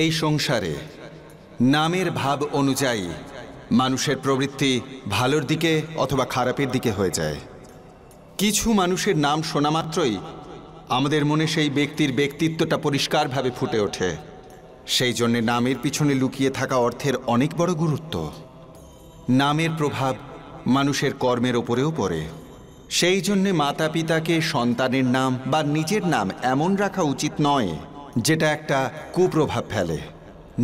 এই সংসারে নামের ভাব অনুযায়ী মানুষের প্রবৃত্তি ভালোর দিকে অথবা খারাপের দিকে হয়ে যায়। কিছু মানুষের নাম শোনা মাত্রই আমাদের মনে সেই ব্যক্তির ব্যক্তিত্বটা পরিষ্কারভাবে ফুটে ওঠে। সেই জন্যে নামের পিছনে লুকিয়ে থাকা অর্থের অনেক বড় গুরুত্ব। নামের প্রভাব মানুষের কর্মের ওপরেও পড়ে। সেই জন্যে মাতা পিতাকে সন্তানের নাম বা নিজের নাম এমন রাখা উচিত নয় যেটা একটা কুপ্রভাব ফেলে,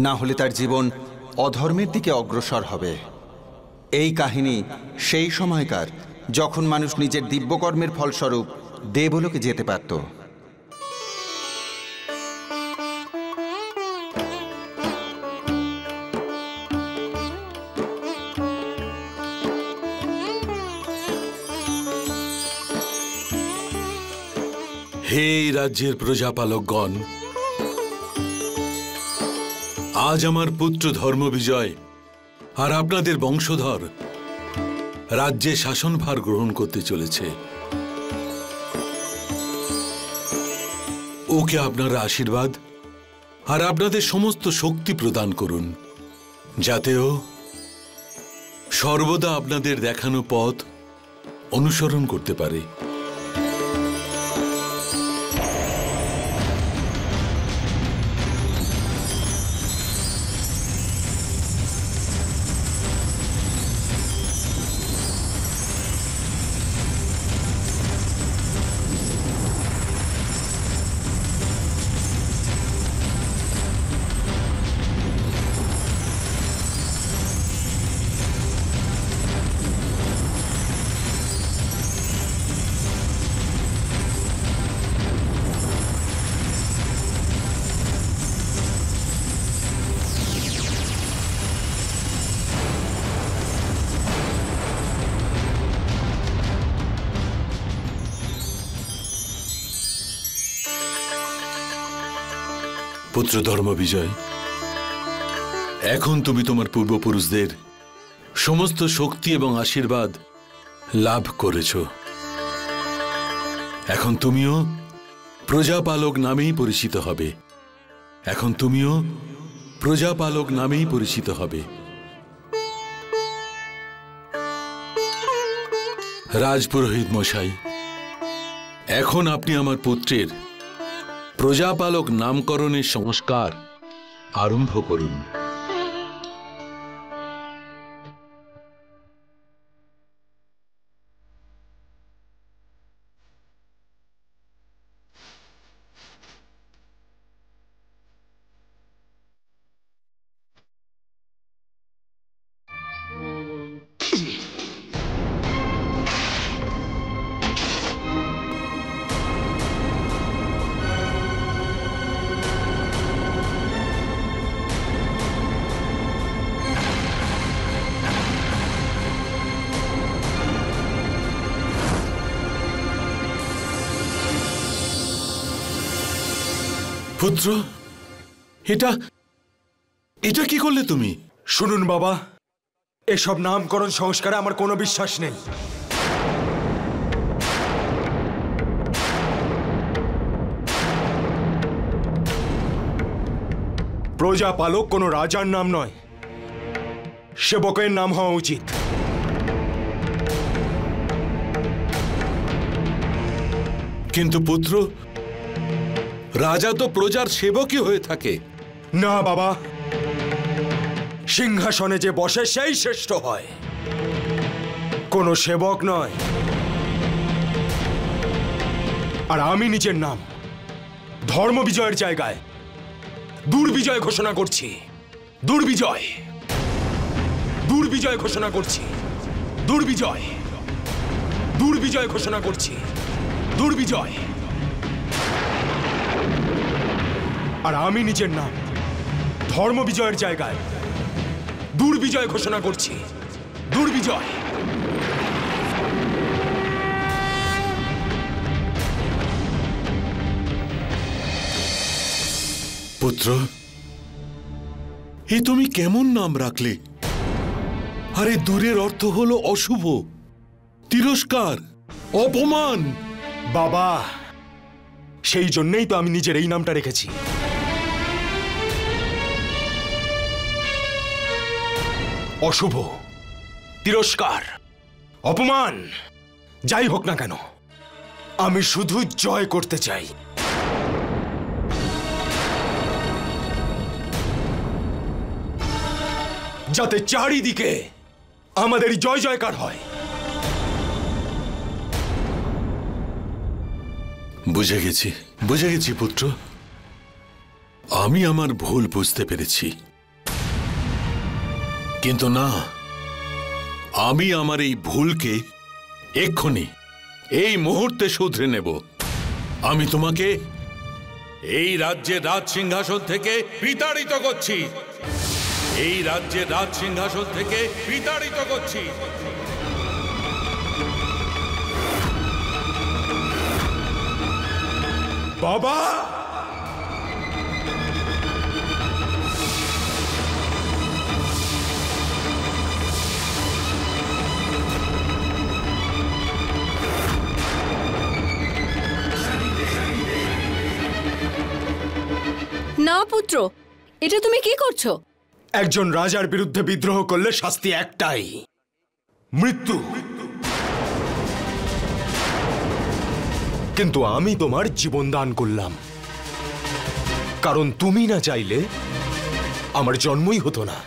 না হলে তার জীবন অধর্মের দিকে অগ্রসর হবে। এই কাহিনী সেই সময়কার যখন মানুষ নিজের দিব্যকর্মের ফলস্বরূপ দেবলোকে যেতে পারত। হে রাজ্যের প্রজাপালকগণ, আজ আমার পুত্র ধর্মবিজয় আর আপনাদের বংশধর রাজ্যে শাসনভার গ্রহণ করতে চলেছে। ওকে আপনার আশীর্বাদ আর আপনাদের সমস্ত শক্তি প্রদান করুন, যাতে ও সর্বদা আপনাদের দেখানো পথ অনুসরণ করতে পারে। পুত্র ধর্মবিজয়, এখন তুমি তোমার পূর্বপুরুষদের সমস্ত শক্তি এবং আশীর্বাদ লাভ করেছ। এখন তুমিও প্রজাপালক নামেই পরিচিত হবে। রাজপুরোহিত মশাই, এখন আপনি আমার পুত্রের প্রজাপালক নামকরণের সংস্কার আরম্ভ করুন। পুত্র, এটা কি করলে তুমি? শুনুন বাবা, এসব নামকরণ সংস্কারে আমার কোনো বিশ্বাস নেই। প্রজাপালক কোনো রাজার নাম নয়, সেবকের নাম হওয়া উচিত। কিন্তু পুত্র, রাজা তো প্রজার সেবকই হয়ে থাকে। না বাবা, সিংহাসনে যে বসে সেই শ্রেষ্ঠ হয়, কোনো সেবক নয়। আর আমি নিজের নাম ধর্মবিজয়ের জায়গায় দুর্বিজয় ঘোষণা করছি। দুর্বিজয়, দুর্বিজয় ঘোষণা করছি। দুর্বিজয়, দুর্বিজয় ঘোষণা করছি। দুর্বিজয়। আর আমি নিজের নাম ধর্মবিজয়ের জায়গায় দুর্বিজয় ঘোষণা করছি। দুর্বিজয়। পুত্র, এ তুমি কেমন নাম রাখলে? আরে দূরের অর্থ হলো অশুভ, তিরস্কার, অপমান। বাবা, সেই জন্যই তো আমি নিজের এই নামটা রেখেছি। অশুভ, তিরস্কার, অপমান যাই হোক না কেন, আমি শুধু জয় করতে চাই। যাতে চারিদিকে আমাদের জয় জয়কার হয়। বুঝে গেছি পুত্র। আমি আমার ভুল বুঝতে পেরেছি, কিন্তু না, আমি আমার এই ভুলকে এক্ষুনি এই মুহূর্তে শুধরে নেব। আমি তোমাকে এই রাজ্যের রাজ সিংহাসন থেকে বিতাড়িত করছি, এই রাজ্যের রাজ সিংহাসন থেকে বিতাড়িত করছি। বাবা, না পুত্র, এটা তুমি কি করছো? একজন রাজার বিরুদ্ধে বিদ্রোহ করলে শাস্তি একটাই, মৃত্যু। কিন্তু আমি তোমার জীবন দান করলাম, কারণ তুমি না চাইলে আমার জন্মই হতো না।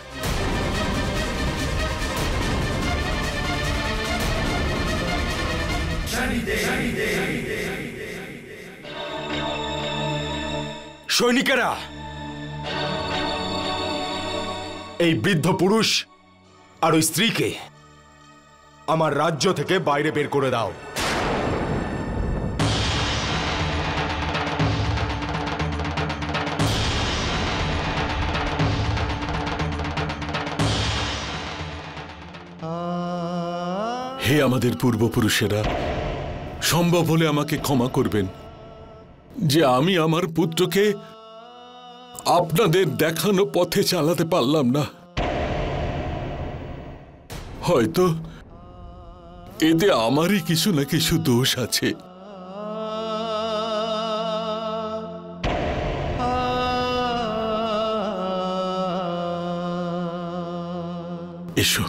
সৈনিকেরা, এই বৃদ্ধ পুরুষ আর ওই স্ত্রীকে আমার রাজ্য থেকে বাইরে বের করে দাও। হে আমাদের পূর্বপুরুষেরা, সম্ভব হলে আমাকে ক্ষমা করবেন যে আমি আমার পুত্রকে আপনাদের দেখানো পথে চালাতে পারলাম না। হয়তো এতে আমারই কিছু না কিছু দোষ আছে। এসো।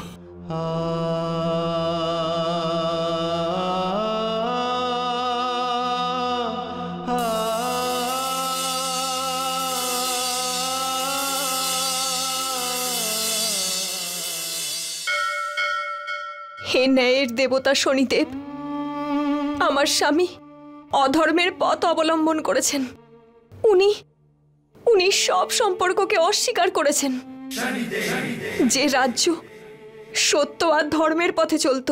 হে ন্যায়ের দেবতা শনিদেব, আমার স্বামী অধর্মের পথ অবলম্বন করেছেন। উনি সব সম্পর্ককে অস্বীকার করেছেন। যে রাজ্য সত্য আর ধর্মের পথে চলত,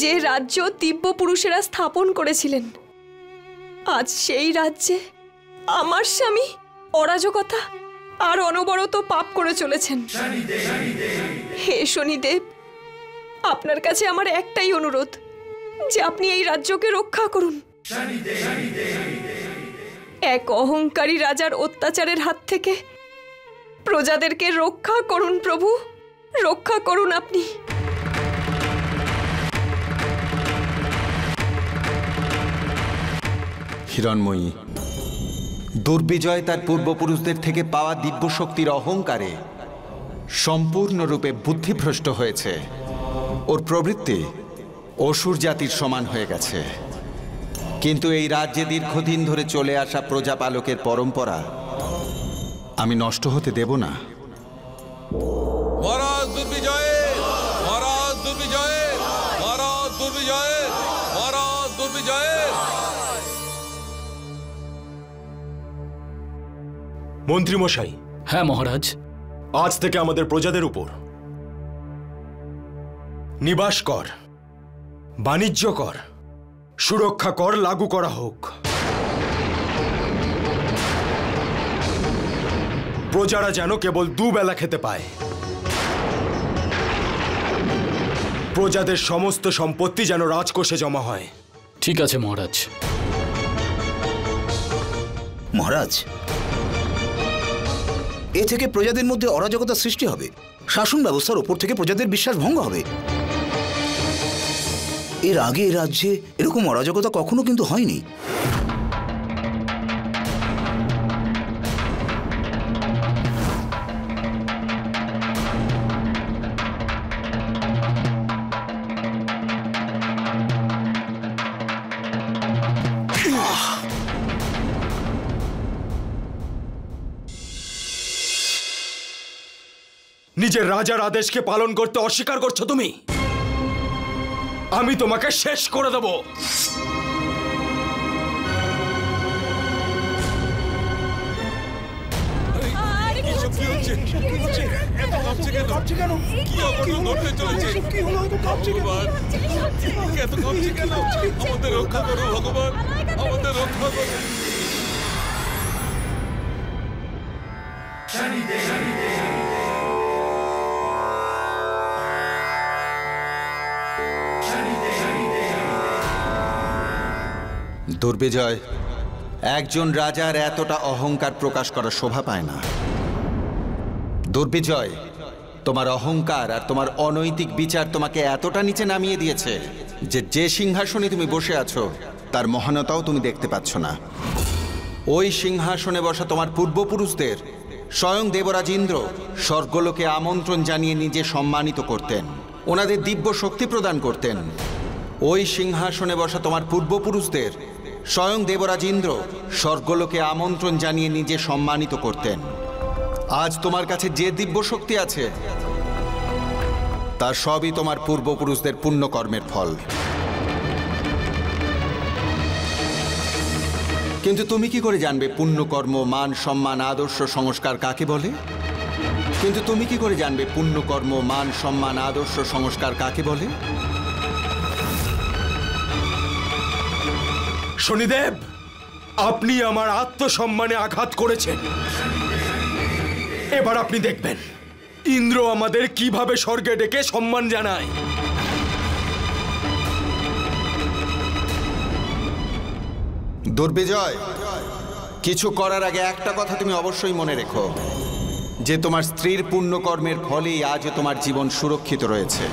যে রাজ্য দিব্য পুরুষেরা স্থাপন করেছিলেন, আজ সেই রাজ্যে আমার স্বামী অরাজকতা আর অনবরত পাপ করে চলেছেন। হে শনিদেব, আপনার কাছে আমার একটাই অনুরোধ যে আপনি এই রাজ্যকে রক্ষা করুন। এক অহংকারী রাজার অত্যাচারের হাত থেকে প্রজাদেরকে রক্ষা করুন প্রভু, রক্ষা করুন আপনি। হিরণময়ী, দুর্বিজয় তার পূর্বপুরুষদের থেকে পাওয়া দিব্য শক্তির অহংকারে সম্পূর্ণরূপে বুদ্ধিভ্রষ্ট হয়েছে। ওর প্রবৃত্তি অসুর জাতির সমান হয়ে গেছে। কিন্তু এই রাজ্যে দীর্ঘদিন ধরে চলে আসা প্রজাপালকের পরম্পরা আমি নষ্ট হতে দেব না। মহারাজ দুর্বিজয়ের, মহারাজ দুর্বিজয়ের, মহারাজ দুর্বিজয়ের, মহারাজ দুর্বিজয়ের। মন্ত্রী মশাই। হ্যাঁ মহারাজ। আজ থেকে আমাদের প্রজাদের উপর নিবাস কর, বাণিজ্য কর, সুরক্ষা কর লাগু করা হোক। প্রজারা যেন কেবল দুবেলা খেতে পায়। প্রজাদের সমস্ত সম্পত্তি যেন রাজকোষে জমা হয়। ঠিক আছে মহারাজ। মহারাজ, এ থেকে প্রজাদের মধ্যে অরাজকতা সৃষ্টি হবে, শাসন ব্যবস্থার উপর থেকে প্রজাদের বিশ্বাস ভঙ্গ হবে। এর আগে এ রাজ্যে এরকম অরাজকতা কখনো কিন্তু হয়নি। নিজের রাজার আদেশকে পালন করতে অস্বীকার করছো তুমি। আমি তোমাকে শেষ করে দেব। আমাদের রক্ষা করো ভগবান, আমাদের রক্ষা করো। দুর্বিজয়, একজন রাজার এতটা অহংকার প্রকাশ করা শোভা পায় না। দুর্বিজয়, তোমার অহংকার আর তোমার অনৈতিক বিচার তোমাকে এতটা নিচে নামিয়ে দিয়েছে যে সিংহাসনে তুমি বসে আছো তার মহানতাও তুমি দেখতে পাচ্ছ না। ওই সিংহাসনে বসা তোমার পূর্বপুরুষদের স্বয়ং দেবরাজ ইন্দ্র স্বর্গলোকে আমন্ত্রণ জানিয়ে নিজে সম্মানিত করতেন, ওনাদের দিব্য শক্তি প্রদান করতেন। ওই সিংহাসনে বসা তোমার পূর্বপুরুষদের স্বয়ং দেবরাজ ইন্দ্র স্বর্গলোকে আমন্ত্রণ জানিয়ে নিজে সম্মানিত করতেন। আজ তোমার কাছে যে দিব্য শক্তি আছে তার সবই তোমার পূর্বপুরুষদের পুণ্যকর্মের ফল। কিন্তু তুমি কি করে জানবে পুণ্যকর্ম, মান, সম্মান, আদর্শ, সংস্কার কাকে বলে? কিন্তু তুমি কি করে জানবে পুণ্যকর্ম, মান, সম্মান, আদর্শ, সংস্কার কাকে বলে? শনিদেব, আপনি আমার আত্মসম্মানে আঘাত করেছেন। এবার আপনি দেখবেন ইন্দ্র আমাদের কিভাবে স্বর্গে ডেকে সম্মান জানায়। দুর্বিজয়, কিছু করার আগে একটা কথা তুমি অবশ্যই মনে রেখো, যে তোমার স্ত্রীর পুণ্যকর্মের ফলেই আজ তোমার জীবন সুরক্ষিত রয়েছে।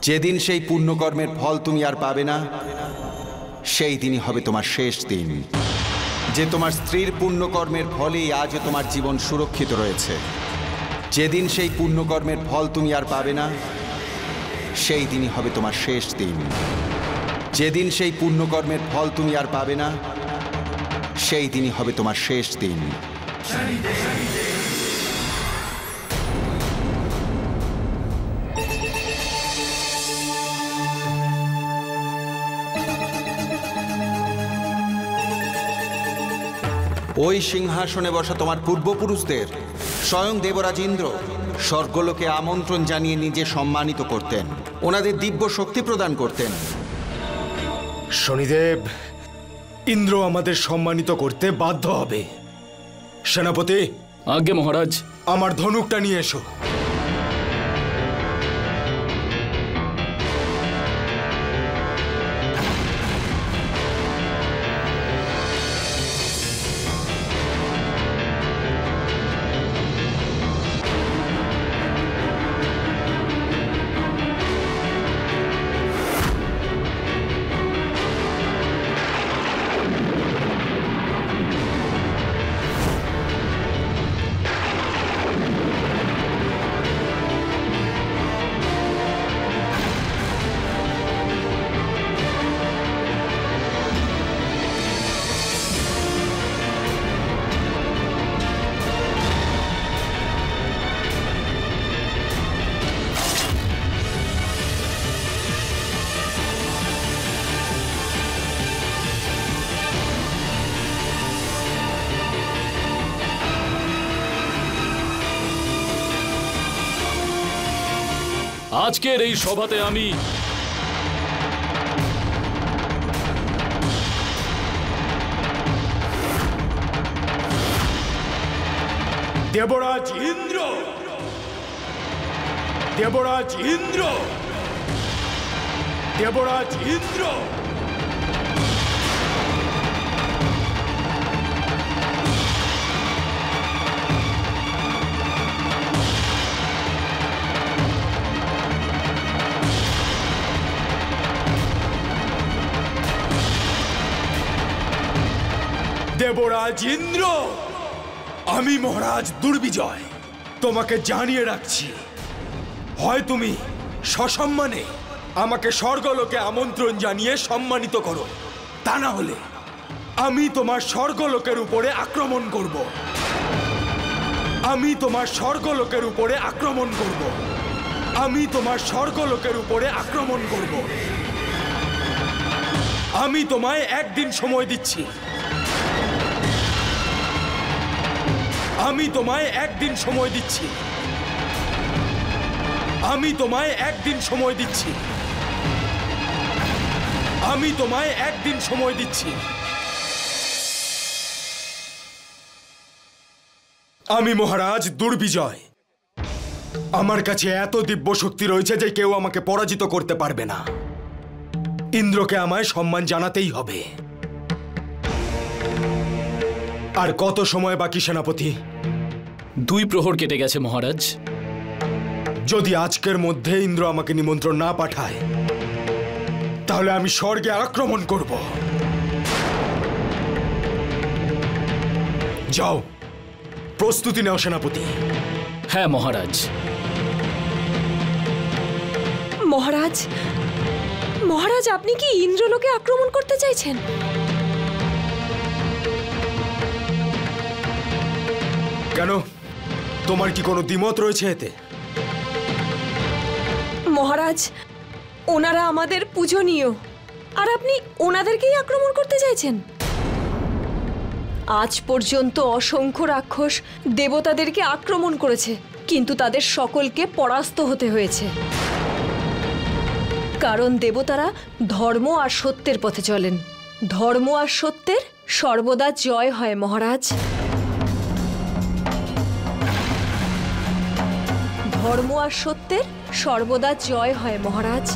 যেদিন সেই পুণ্যকর্মের ফল তুমি আর পাবে না, সেই দিনই হবে তোমার শেষ দিন। যে তোমার স্ত্রীর পুণ্যকর্মের ফলেই আজ তোমার জীবন সুরক্ষিত রয়েছে। যেদিন সেই পুণ্যকর্মের ফল তুমি আর পাবে না, সেই দিনই হবে তোমার শেষ দিন। যেদিন সেই পুণ্যকর্মের ফল তুমি আর পাবে না, সেই দিনই হবে তোমার শেষ দিন। ওই সিংহাসনে বসা তোমার পূর্বপুরুষদের স্বয়ং দেবরাজ ইন্দ্র স্বর্গলোকে আমন্ত্রণ জানিয়ে নিজে সম্মানিত করতেন, ওনাদের দিব্য শক্তি প্রদান করতেন। শনিদেব, ইন্দ্র আমাদের সম্মানিত করতে বাধ্য হবে। সেনাপতি, আজ্ঞে মহারাজ। আমার ধনুকটা নিয়ে এসো। আজকের এই সভাতে আমি দেবরাজ ইন্দ্র, দেবরাজ ইন্দ্র, দেবরাজ ইন্দ্র, দেবরাজ ইন্দ্র, আমি মহারাজ দুর্বিজয় তোমাকে জানিয়ে রাখছি, হয় তুমি সসম্মানে আমাকে স্বর্গলোকে আমন্ত্রণ জানিয়ে সম্মানিত করো, তা না হলে আমি তোমার স্বর্গলোকের উপরে আক্রমণ করব। আমি তোমার স্বর্গলোকের উপরে আক্রমণ করব। আমি তোমার স্বর্গলোকের উপরে আক্রমণ করব। আমি তোমায় একদিন সময় দিচ্ছি। আমি তোমায় একদিন সময় দিচ্ছি। আমি তোমায় একদিন সময় দিচ্ছি। আমি তোমায় একদিন সময় দিচ্ছি। আমি মহারাজ দুর্বিজয়। আমার কাছে এত দিব্য শক্তি রয়েছে যে কেউ আমাকে পরাজিত করতে পারবে না। ইন্দ্রকে আমায় সম্মান জানাতেই হবে। আর কত সময় বাকি সেনাপতি? 2 প্রহর কেটে গেছে মহারাজ। যদি আজকের মধ্যে ইন্দ্র আমাকে নিমন্ত্রণ না পাঠায় তাহলে আমি স্বর্গে আক্রমণ করব। যাও, প্রস্তুতি নাও সেনাপতি। হ্যাঁ মহারাজ। মহারাজ, মহারাজ, আপনি কি ইন্দ্রলোকে আক্রমণ করতে চাইছেন? কেন, তোমার কি কোনো দ্বিমত রয়েছে এতে? মহারাজ, ওনারা আমাদের পূজনীয়, আর আপনি ওনাদেরকেই আক্রমণ করতে চাইছেন? আজ পর্যন্ত অসংখ্য রাক্ষস দেবতাদেরকে আক্রমণ করেছে, কিন্তু তাদের সকলকে পরাস্ত হতে হয়েছে। কারণ দেবতারা ধর্ম আর সত্যের পথে চলেন। ধর্ম আর সত্যের সর্বদা জয় হয় মহারাজ। ধর্ম আর সত্যের সর্বদা জয় হয় মহারাজ।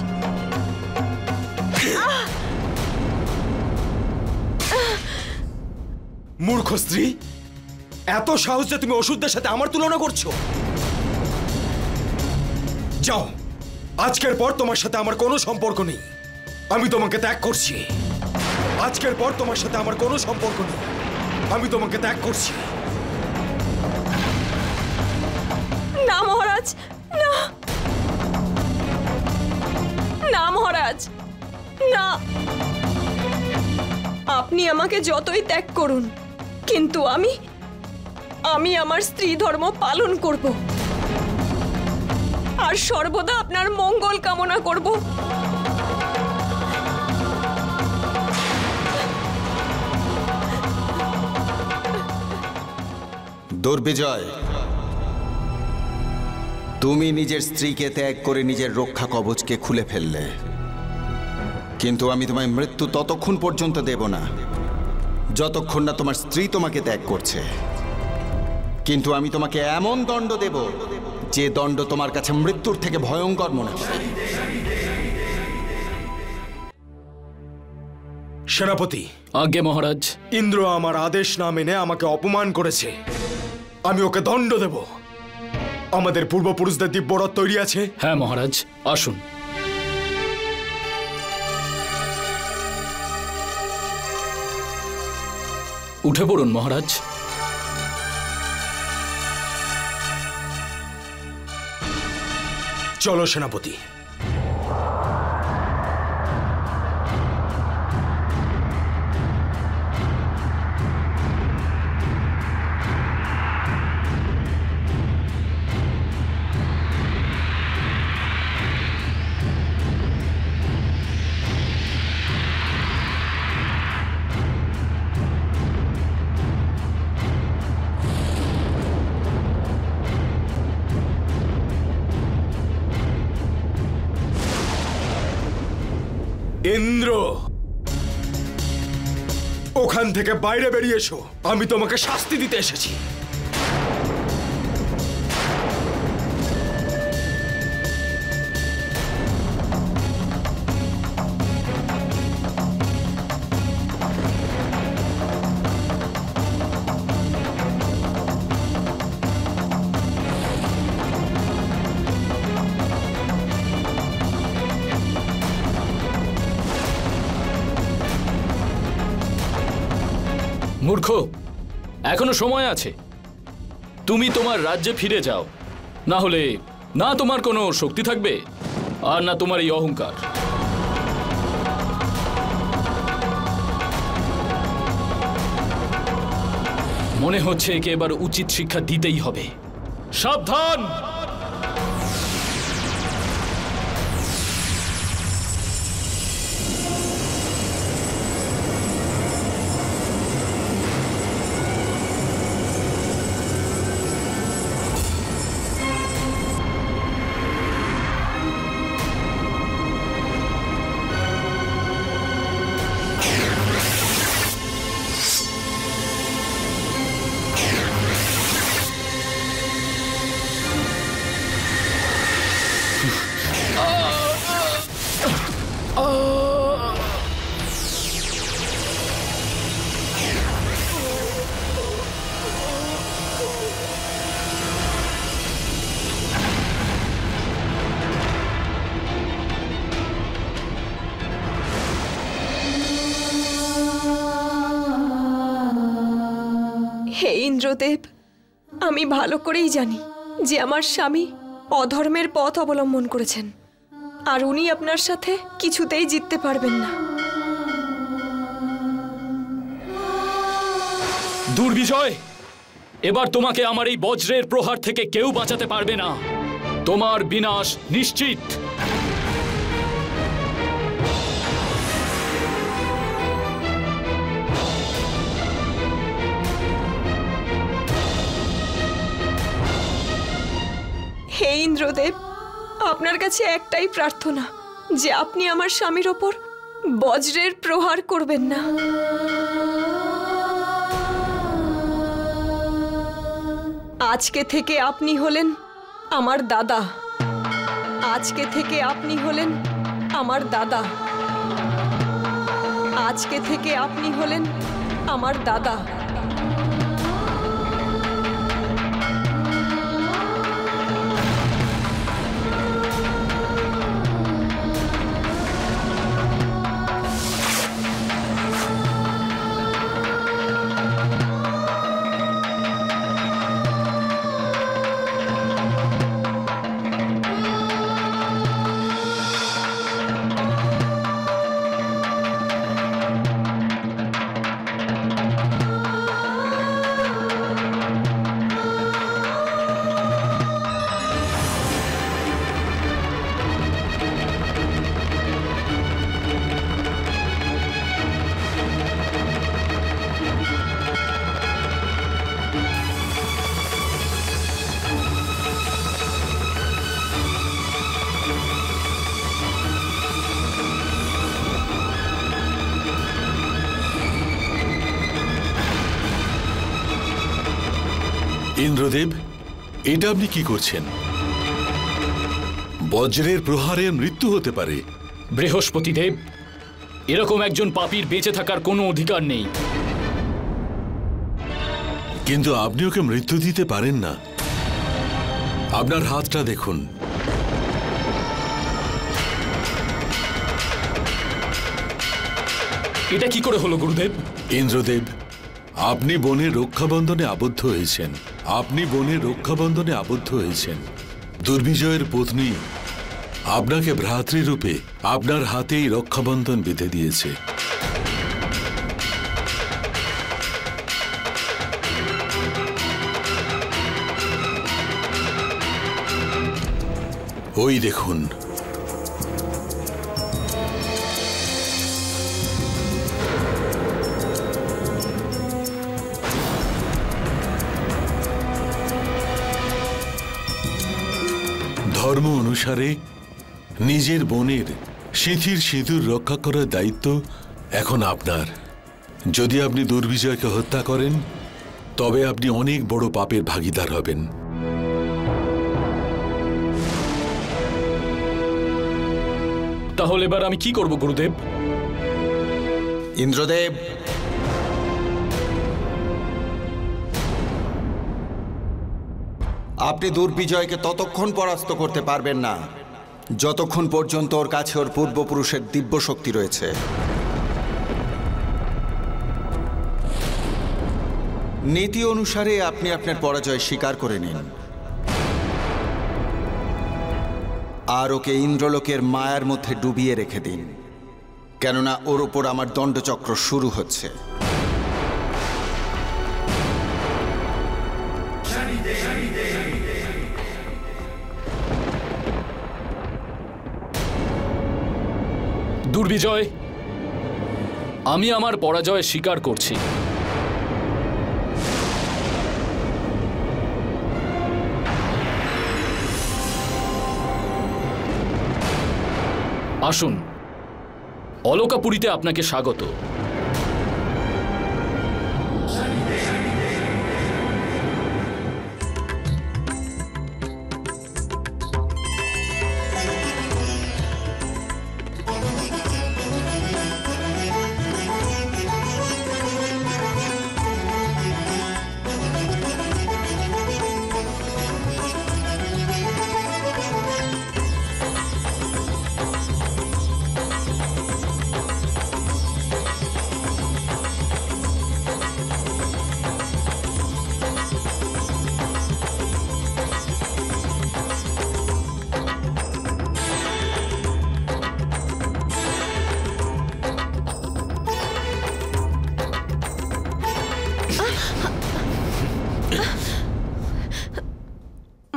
মূর্খ স্ত্রী, এত সাহস যে তুমি অসুরদের সাথে আমার তুলনা করছো? যাও, আজকের পর তোমার সাথে আমার কোনো সম্পর্ক নেই। আমি তোমাকে ত্যাগ করছি। আজকের পর তোমার সাথে আমার কোনো সম্পর্ক নেই। আমি তোমাকে ত্যাগ করছি। না মহারাজ, না, না মহারাজ, না। আপনি আমাকে যতই ত্যাগ করুন, কিন্তু আমি আমার স্ত্রী ধর্ম পালন করব আর সর্বদা আপনার মঙ্গল কামনা করব। দুর্বিজয়, তুমি নিজের স্ত্রীকে ত্যাগ করে নিজের রক্ষা কবচকে খুলে ফেললে, কিন্তু আমি তোমায় মৃত্যু ততক্ষণ পর্যন্ত দেব না যতক্ষণ না তোমার স্ত্রী তোমাকে ত্যাগ করছে। কিন্তু আমি তোমাকে এমন দণ্ড দেব যে দণ্ড তোমার কাছে মৃত্যুর থেকে ভয়ঙ্কর মনে হবে। সেনাপতি। আজ্ঞে মহারাজ। ইন্দ্র আমার আদেশ না মেনে আমাকে অপমান করেছে। আমি ওকে দণ্ড দেব। আমাদের পূর্বপুরুষদের দিব্যরথ তৈরি আছে? হ্যাঁ মহারাজ, আসুন। উঠে পড়ুন মহারাজ। চলো সেনাপতি। ইন্দ্র, ওখান থেকে বাইরে বেরিয়ে এসো। আমি তোমাকে শাস্তি দিতে এসেছি। মূর্খ, এখনো সময় আছে। তুমি তোমার রাজ্যে ফিরে যাও, না হলে না তোমার কোনো শক্তি থাকবে আর না তোমার এই অহংকার। মনে হচ্ছে একে এবার উচিত শিক্ষা দিতেই হবে। সাবধান! হে ইন্দ্রদেব, আমি ভালো করেই জানি যে আমার স্বামী অধর্মের পথ অবলম্বন করেছেন, আর উনি আপনার সাথে কিছুতেই জিততে পারবেন না। দুর্বিজয়, এবার তোমাকে আমার এই বজ্রের প্রহার থেকে কেউ বাঁচাতে পারবে না। তোমার বিনাশ নিশ্চিত। হে ইন্দ্রদেব, আপনার কাছে একটাই প্রার্থনা যে আপনি আমার স্বামীর ওপর বজ্রের প্রহার করবেন না। আজকে থেকে আপনি হলেন আমার দাদা। আজকে থেকে আপনি হলেন আমার দাদা। আজকে থেকে আপনি হলেন আমার দাদা। ইন্দ্রদেব, এটা আপনি কি করছেন? বজ্রের প্রহারে মৃত্যু হতে পারে। বৃহস্পতি দেব, এরকম একজন পাপীর বেঁচে থাকার কোনো অধিকার নেই। কিন্তু আপনি ওকে মৃত্যু দিতে পারেন না। আপনার হাতটা দেখুন। এটা কি করে হলো গুরুদেব? ইন্দ্রদেব, আপনি বনের রক্ষাবন্ধনে আবদ্ধ হয়েছেন। আপনি বনের রক্ষাবন্ধনে আবদ্ধ হয়েছেন। দুর্বিজয়ের পত্নী আপনাকে ভ্রাতৃরূপে আপনার হাতেই রক্ষাবন্ধন বেঁধে দিয়েছে। ওই দেখুন। ধর্ম অনুসারে নিজের বোনের সিঁথির সিঁদুর রক্ষা করার দায়িত্ব এখন আপনার। যদি আপনি দুর্বিজয়কে হত্যা করেন তবে আপনি অনেক বড় পাপের ভাগীদার হবেন। তাহলে এবার আমি কি করব গুরুদেব? ইন্দ্রদেব, আপনি দুর্বিজয়কে ততক্ষণ পরাস্ত করতে পারবেন না যতক্ষণ পর্যন্ত ওর কাছে ওর পূর্বপুরুষের দিব্য শক্তি রয়েছে। নীতি অনুসারে আপনি আপনার পরাজয় স্বীকার করে নিন আর ওকে ইন্দ্রলোকের মায়ার মধ্যে ডুবিয়ে রেখে দিন, কেননা ওর ওপর আমার দণ্ডচক্র শুরু হচ্ছে। দুর্বিজয়, আমি আমার পরাজয় স্বীকার করছি। আসুন, অলকাপুরীতে আপনাকে স্বাগত।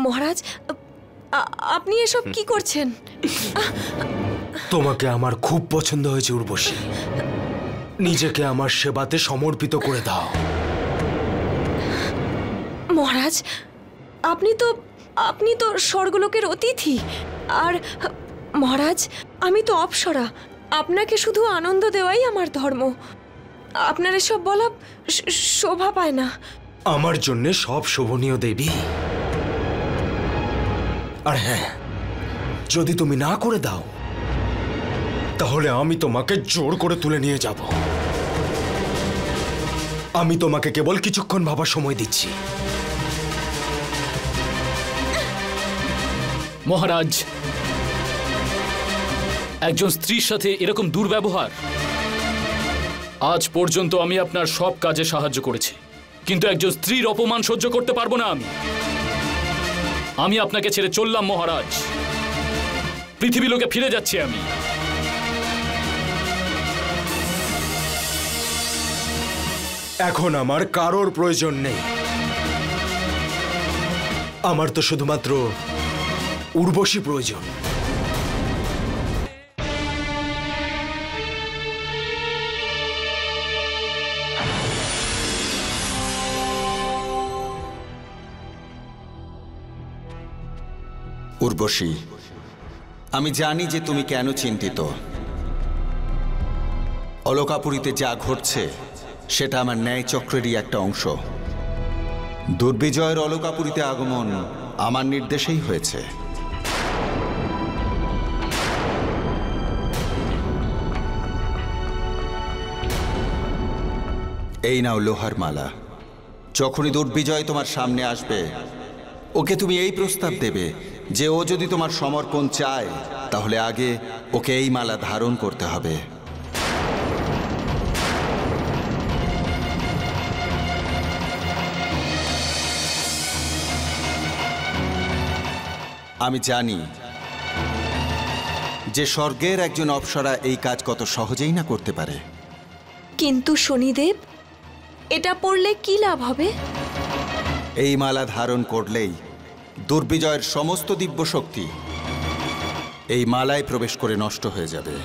মহারাজ, আপনি এসব কি করছেন? তোমাকে আমার খুব পছন্দ হয়েছে উর্বশী। নিজেকে আমার সেবাতে সমর্পিত করে দাও। মহারাজ, আপনি তো স্বর্গলোকের অতিথি। আর মহারাজ, আমি তো অপ্সরা। আপনাকে শুধু আনন্দ দেওয়াই আমার ধর্ম। আপনার এসব বলা শোভা পায় না। আমার জন্য সব শোভনীয় দেবী। আর হ্যাঁ, যদি তুমি না করে দাও তাহলে আমি তোমাকে জোর করে তুলে নিয়ে যাব। আমি তোমাকে কেবল কিছুক্ষণ ভাবার সময় দিচ্ছি। মহারাজ, একজন স্ত্রীর সাথে এরকম দুর্ব্যবহার! আজ পর্যন্ত আমি আপনার সব কাজে সাহায্য করেছি, কিন্তু একজন স্ত্রীর অপমান সহ্য করতে পারবো না আমি আপনাকে ছেড়ে চললাম মহারাজ। পৃথিবী লোকে ফিরে যাচ্ছি আমি। এখন আমার কারোর প্রয়োজন নেই। আমার তো শুধুমাত্র উর্বশী প্রয়োজন। উর্বশী, আমি জানি যে তুমি কেন চিন্তিত। অলকাপুরীতে যা ঘটছে সেটা আমার ন্যায় চক্রেরই একটা অংশ। দুর্বিজয়ের অলকাপুরীতে আগমন আমার নির্দেশেই হয়েছে। এই নাও লোহার মালা। যখনই দুর্বিজয় তোমার সামনে আসবে, ওকে তুমি এই প্রস্তাব দেবে যে ও যদি তোমার সমর্পণ চায় তাহলে আগে ওকে এই মালা ধারণ করতে হবে। আমি জানি যে স্বর্গের একজন অপ্সরা এই কাজ কত সহজেই না করতে পারে। কিন্তু শনিদেব, এটা পড়লে কি লাভ হবে? এই মালা ধারণ করলেই দুর্বিজয়ের সমস্ত দিব্য শক্তি এই মালায় প্রবেশ করে নষ্ট হয়ে যাবে।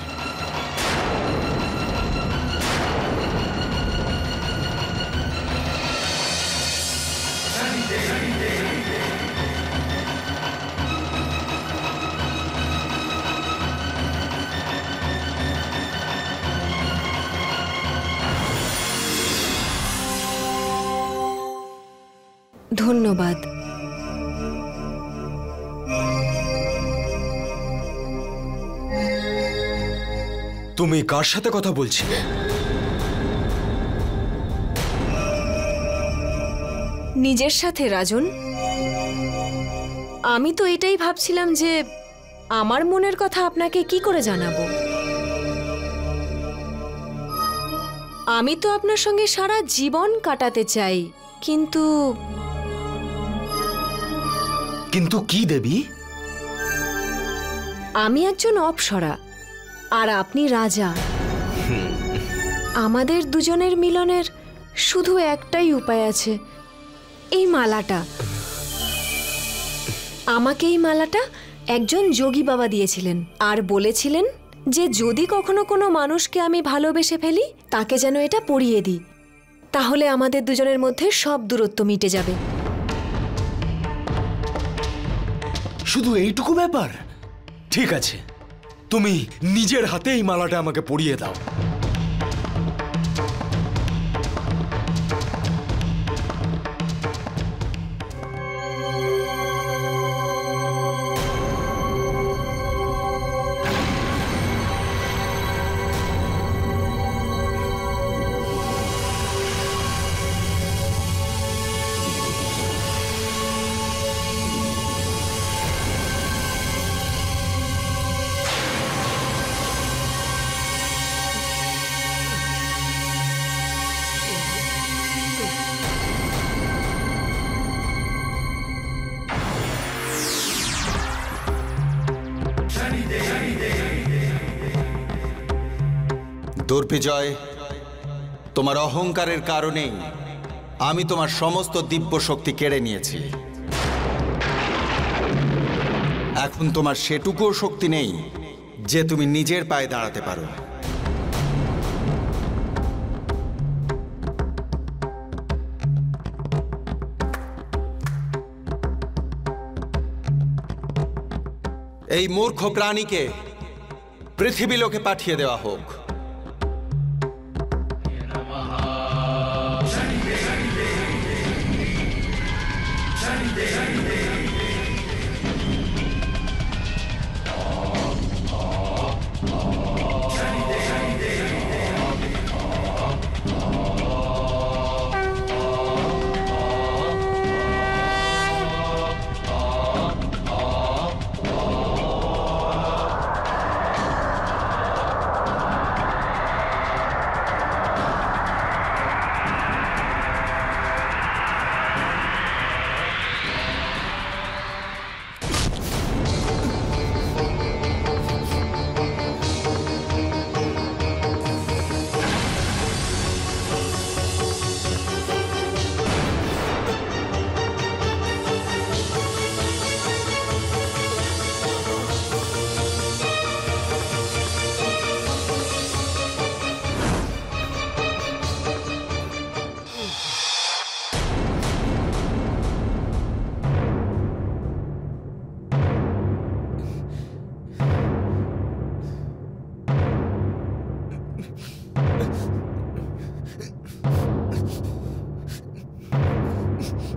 ধন্যবাদ। তুমি কার সাথে কথা বলছিলে? নিজের সাথে রাজন। আমি তো এটাই ভাবছিলাম যে আমার মনের কথা আপনাকে কি করে জানাবো। আমি তো আপনার সঙ্গে সারা জীবন কাটাতে চাই, কিন্তু কিন্তু কি দেবী? আমি একজন অপ্সরা আর আপনি রাজা। আমাদের দুজনের মিলনের শুধু একটাই উপায় আছে, এই মালাটা। আমাকে এই মালাটা একজন যোগী বাবা দিয়েছিলেন আর বলেছিলেন যে যদি কখনো কোনো মানুষকে আমি ভালোবেসে ফেলি তাকে যেন এটা পড়িয়ে দিই, তাহলে আমাদের দুজনের মধ্যে সব দূরত্ব মিটে যাবে। শুধু এইটুকু ব্যাপার? ঠিক আছে, তুমি নিজের হাতে এই মালাটা আমাকে পরিয়ে দাও। দুর্বিজয়, তোমার অহংকারের কারণেই আমি তোমার সমস্ত দিব্য শক্তি কেড়ে নিয়েছি। এখন তোমার সেটুকুও শক্তি নেই যে তুমি নিজের পায়ে দাঁড়াতে পারো। এই মূর্খ প্রাণীকে পৃথিবী লোকে পাঠিয়ে দেওয়া হোক।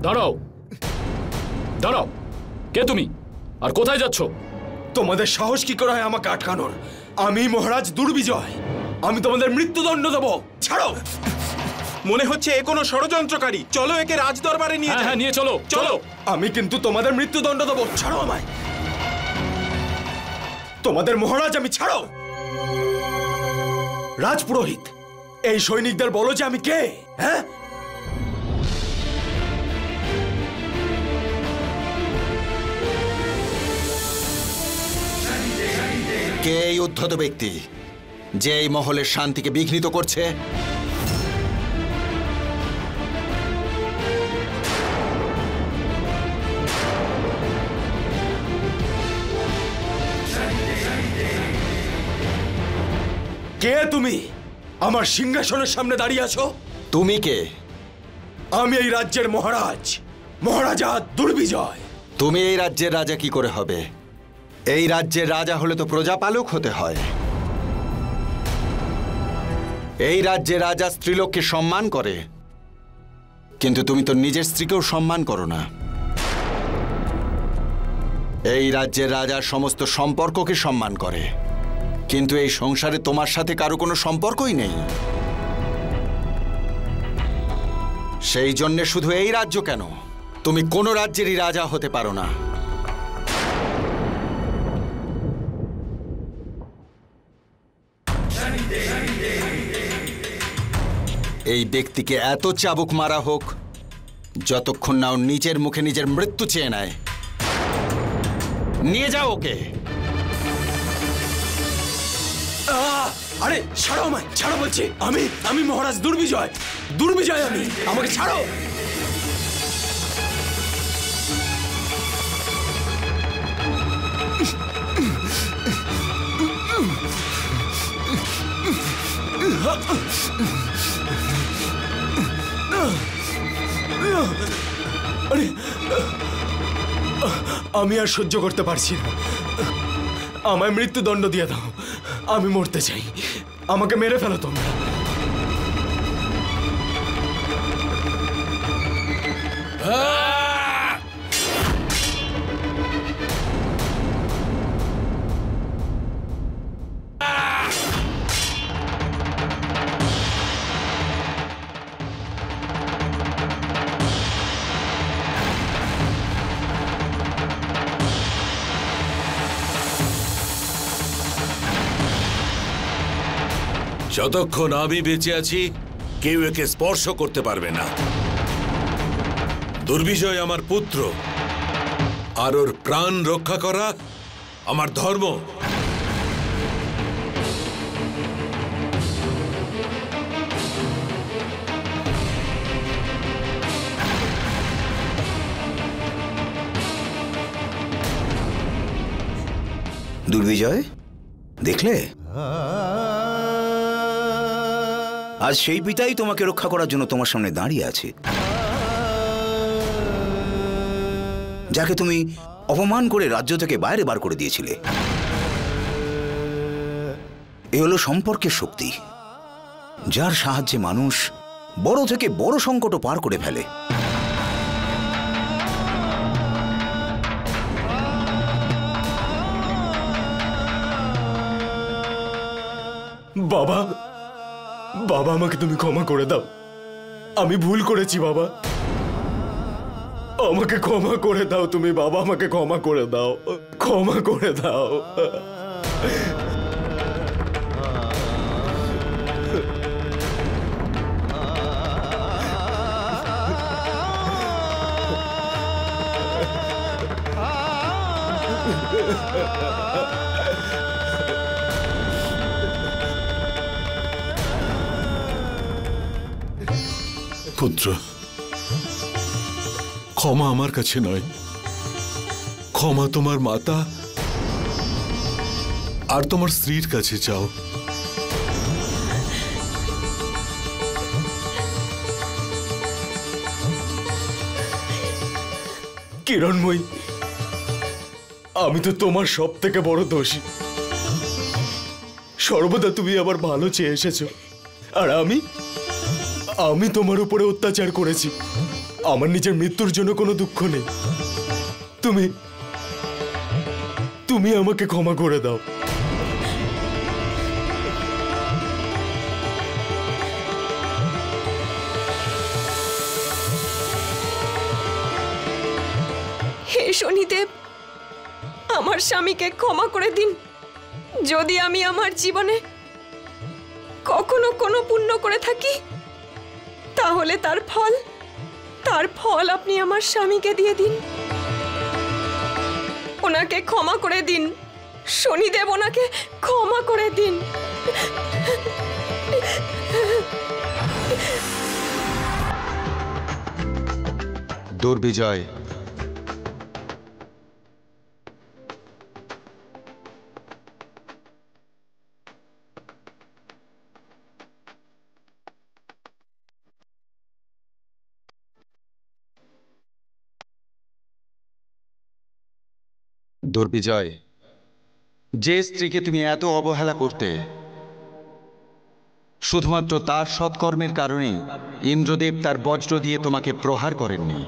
দাঁড়াও, দাঁড়াও। কে তুমি আর কোথায় যাচ্ছ? তোমাদের সাহস কি করে হয় আমাকে আটকানোর? আমি মহারাজ দুর্বিজয়, আমি তোমাদের মৃত্যুদণ্ড দেব। ছাড়ো। মনে হচ্ছে এ কোনো ষড়যন্ত্রকারী। চলো একে রাজদরবারে নিয়ে যাই। হ্যাঁ, নিয়ে চলো, চলো। আমি কিন্তু তোমাদের মৃত্যুদণ্ড দেব। ছাড়ো আমায়। তোমাদের মহারাজ আমি। ছাড়ো। রাজপুরোহিত, এই সৈনিকদের বলো যে আমি কে। হ্যাঁ, কে এই উদ্ধত ব্যক্তি যে এই মহলের শান্তিকে বিঘ্নিত করছে? কে তুমি? আমার সিংহাসনের সামনে দাঁড়িয়ে আছো। তুমি কে? আমি এই রাজ্যের মহারাজ, মহারাজা দুর্বিজয়। তুমি এই রাজ্যের রাজা কি করে হবে? এই রাজ্যের রাজা হলে তো প্রজাপালক হতে হয়। এই রাজ্যের রাজা স্ত্রীলোককে সম্মান করে, কিন্তু তুমি তো নিজের স্ত্রীকেও সম্মান করো না। এই রাজ্যের রাজা সমস্ত সম্পর্ককে সম্মান করে, কিন্তু এই সংসারে তোমার সাথে কারো কোনো সম্পর্কই নেই। সেই জন্যে শুধু এই রাজ্য কেন, তুমি কোনো রাজ্যেরই রাজা হতে পারো না। এই ব্যক্তিকে এত চাবুক মারা হোক যতক্ষণ না ও নিজের মুখে নিজের মৃত্যু চেয়ে নেয়। নিয়ে যাও ওকে। আরে ছাড়ো আমায়, ছাড়ো বলছি। আমি মহারাজ দুর্বিজয়, দুর্বিজয় আমি। আমাকে ছাড়ো। আরে, আমি আর সহ্য করতে পারছি না। আমায় মৃত্যুদণ্ড দিয়ে দাও। আমি মরতে চাই। আমাকে মেরে ফেলো তোমরা। যতক্ষণ আমি বেঁচে আছি কেউ একে স্পর্শ করতে পারবে না। দুর্বিজয় আমার পুত্র, আর ওর প্রাণ রক্ষা করা আমার ধর্ম। দুর্বিজয়, দেখলে আজ সেই পিতাই তোমাকে রক্ষা করার জন্য তোমার সামনে দাঁড়িয়ে আছে, যাকে তুমি অপমান করে রাজ্য থেকে বাইরে বার করে দিয়েছিলে। এ হলো সম্পর্কের শক্তি, যার সাহায্যে মানুষ বড় থেকে বড় সংকটও পার করে ফেলে। বাবা, বাবা আমাকে তুমি ক্ষমা করে দাও। আমি ভুল করেছি বাবা, আমাকে ক্ষমা করে দাও তুমি। বাবা আমাকে ক্ষমা করে দাও, ক্ষমা করে দাও। পুত্র, ক্ষমা আমার কাছে নয়, ক্ষমা তোমার মাতা আর তোমার স্ত্রীর কাছে চাও। কিরণময়ী, আমি তো তোমার সব থেকে বড় দোষী। সর্বদা তুমি আবার ভালো চেয়ে এসেছো, আর আমি তোমার উপরে অত্যাচার করেছি। আমার নিজের মৃত্যুর জন্য কোনো দুঃখ নেই। তুমি আমাকে ক্ষমা করে দাও। হে শনিদেব, আমার স্বামীকে ক্ষমা করে দিন। যদি আমি আমার জীবনে কখনো কোনো পুণ্য করে থাকি, তাহলে তার ফল আপনি আমার স্বামীকে দিয়ে দিন। ওনাকে ক্ষমা করে দিন শনিদেব, ওনাকে ক্ষমা করে দিন। দুর্বিজয়, দুর্বিজয়, যে স্ত্রীকে তুমি এত অবহেলা করতে, শুধুমাত্র তার সৎকর্মের কারণেই ইন্দ্রদেব তার বজ্র দিয়ে তোমাকে প্রহার করেননি।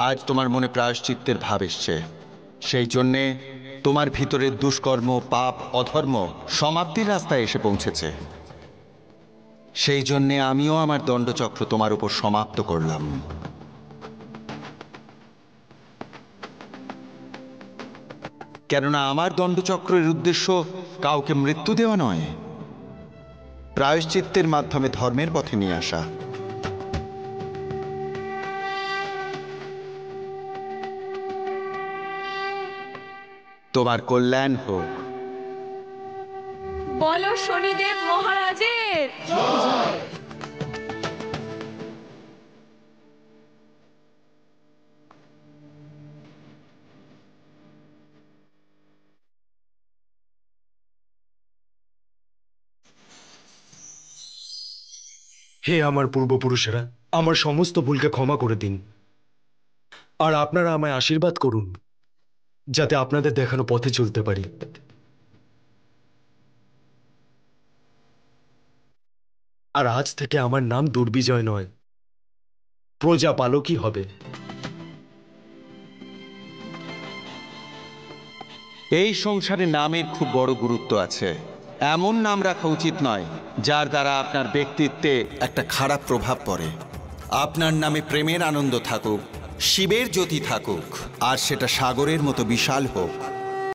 আজ তোমার মনে প্রায়শ্চিত্তের ভাব এসছে, সেই জন্যে তোমার ভিতরের দুষ্কর্ম, পাপ, অধর্ম সমাপ্তির রাস্তায় এসে পৌঁছেছে। সেই জন্যে আমিও আমার দণ্ডচক্র তোমার উপর সমাপ্ত করলাম। কেননা আমার দণ্ডচক্রের উদ্দেশ্য কাউকে মৃত্যু দেওয়া নয়, প্রায়শ্চিত্তের মাধ্যমে ধর্মের পথে নিয়ে আসা। তোমার কল্যাণ হোক। বলো শনিদেব মহারাজের। হে আমার পূর্বপুরুষেরা, আমার সমস্ত ভুলকে ক্ষমা করে দিন, আর আপনারা আমায় আশীর্বাদ করুন যাতে আপনাদের দেখানো পথে চলতে পারি। আর আজ থেকে আমার নাম দুর্বিজয় নয়, প্রজাপালকই হবে। এই সংসারে নামের খুব বড় গুরুত্ব আছে। এমন নাম রাখা উচিত নয় যার দ্বারা আপনার ব্যক্তিত্বে একটা খারাপ প্রভাব পড়ে। আপনার নামে প্রেমের আনন্দ থাকুক, শিবের জ্যোতি থাকুক, আর সেটা সাগরের মতো বিশাল হোক।